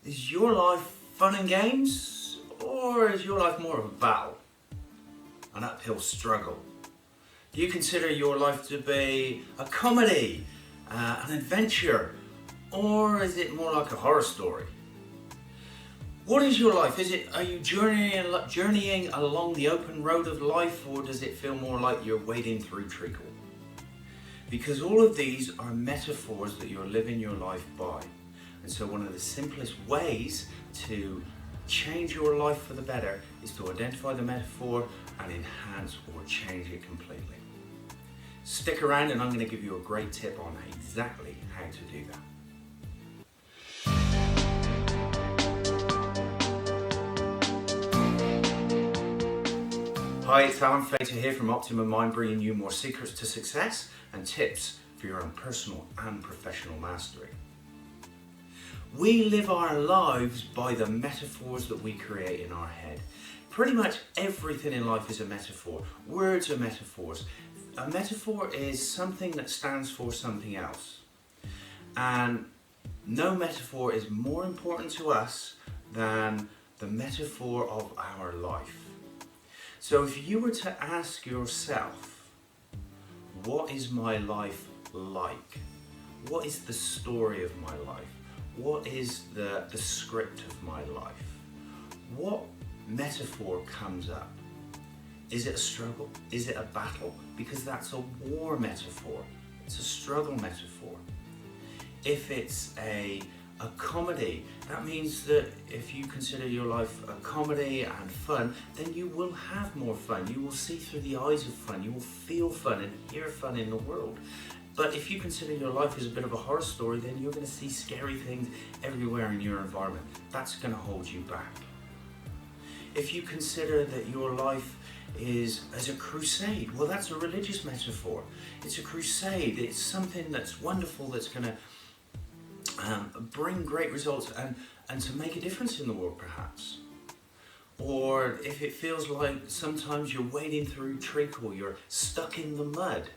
Is your life fun and games, or is your life more of a battle, an uphill struggle? Do you consider your life to be a comedy, an adventure, or is it more like a horror story? What is your life? Are you journeying along the open road of life, or does it feel more like you're wading through treacle? Because all of these are metaphors that you're living your life by. And so one of the simplest ways to change your life for the better is to identify the metaphor and enhance or change it completely. Stick around and I'm going to give you a great tip on exactly how to do that. Hi, it's Alan Fater here from Optimum Mind, bringing you more secrets to success and tips for your own personal and professional mastery. We live our lives by the metaphors that we create in our head. Pretty much everything in life is a metaphor. Words are metaphors. A metaphor is something that stands for something else. And no metaphor is more important to us than the metaphor of our life. So if you were to ask yourself, what is my life like? What is the story of my life? What is the script of my life? What metaphor comes up? Is it a struggle? Is it a battle? Because that's a war metaphor. It's a struggle metaphor. If it's a comedy, that means that if you consider your life a comedy and fun, then you will have more fun. You will see through the eyes of fun. You will feel fun and hear fun in the world. But if you consider your life as a bit of a horror story, then you're going to see scary things everywhere in your environment. That's going to hold you back. If you consider that your life is as a crusade, well, that's a religious metaphor. It's a crusade. It's something that's wonderful, that's going to bring great results and to make a difference in the world, perhaps. Or if it feels like sometimes you're wading through treacle, you're stuck in the mud.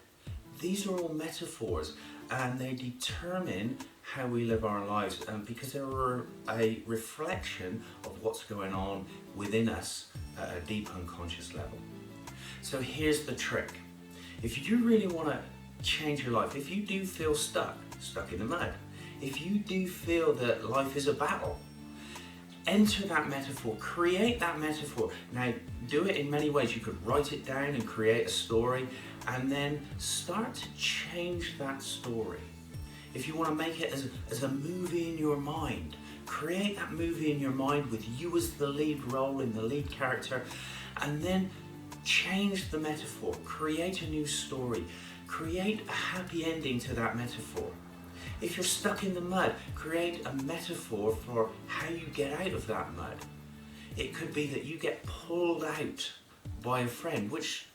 These are all metaphors, and they determine how we live our lives, because they're a reflection of what's going on within us at a deep unconscious level. So here's the trick. If you really want to change your life, if you do feel stuck in the mud, if you do feel that life is a battle, enter that metaphor, create that metaphor. Now, do it in many ways. You could write it down and create a story, and then start to change that story. If you want to make it as a movie in your mind, create that movie in your mind with you as the lead role, in the lead character, and then change the metaphor, create a new story, create a happy ending to that metaphor. If you're stuck in the mud, create a metaphor for how you get out of that mud. It could be that you get pulled out by a friend, which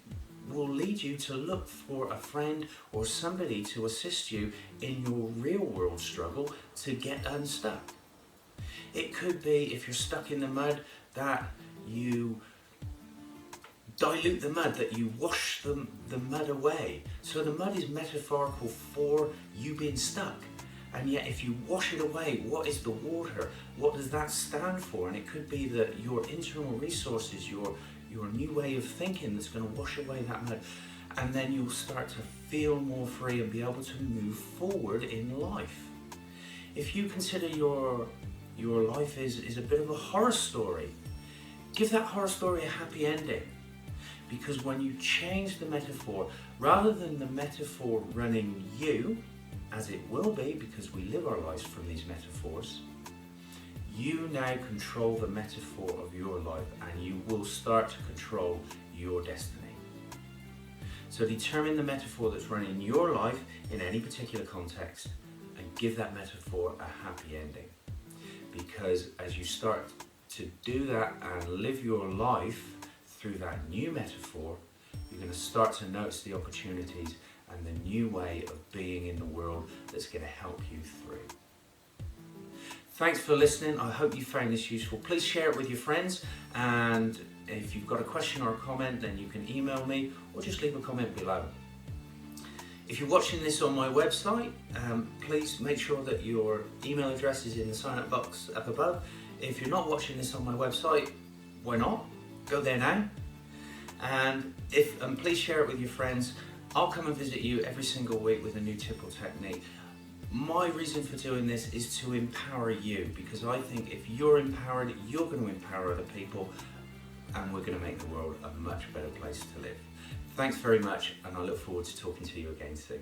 will lead you to look for a friend or somebody to assist you in your real world struggle to get unstuck. It could be, if you're stuck in the mud, that you dilute the mud, that you wash the mud away. So the mud is metaphorical for you being stuck. And yet if you wash it away, what is the water? What does that stand for? And it could be that your internal resources, your new way of thinking, that's going to wash away that mud. And then you'll start to feel more free and be able to move forward in life. If you consider your life is a bit of a horror story, give that horror story a happy ending. Because when you change the metaphor, rather than the metaphor running you, as it will be because we live our lives from these metaphors, you now control the metaphor of your life, and you will start to control your destiny. So determine the metaphor that's running your life in any particular context and give that metaphor a happy ending. Because as you start to do that and live your life through that new metaphor, you're going to start to notice the opportunities and the new way of being in the world that's going to help you through. Thanks for listening. I hope you found this useful. Please share it with your friends, and if you've got a question or a comment, then you can email me or just leave a comment below. If you're watching this on my website, please make sure that your email address is in the sign up box up above. If you're not watching this on my website, why not? Go there now. And please share it with your friends. I'll come and visit you every single week with a new tip or technique. My reason for doing this is to empower you, because I think if you're empowered, you're going to empower other people, and we're going to make the world a much better place to live. Thanks very much, and I look forward to talking to you again soon.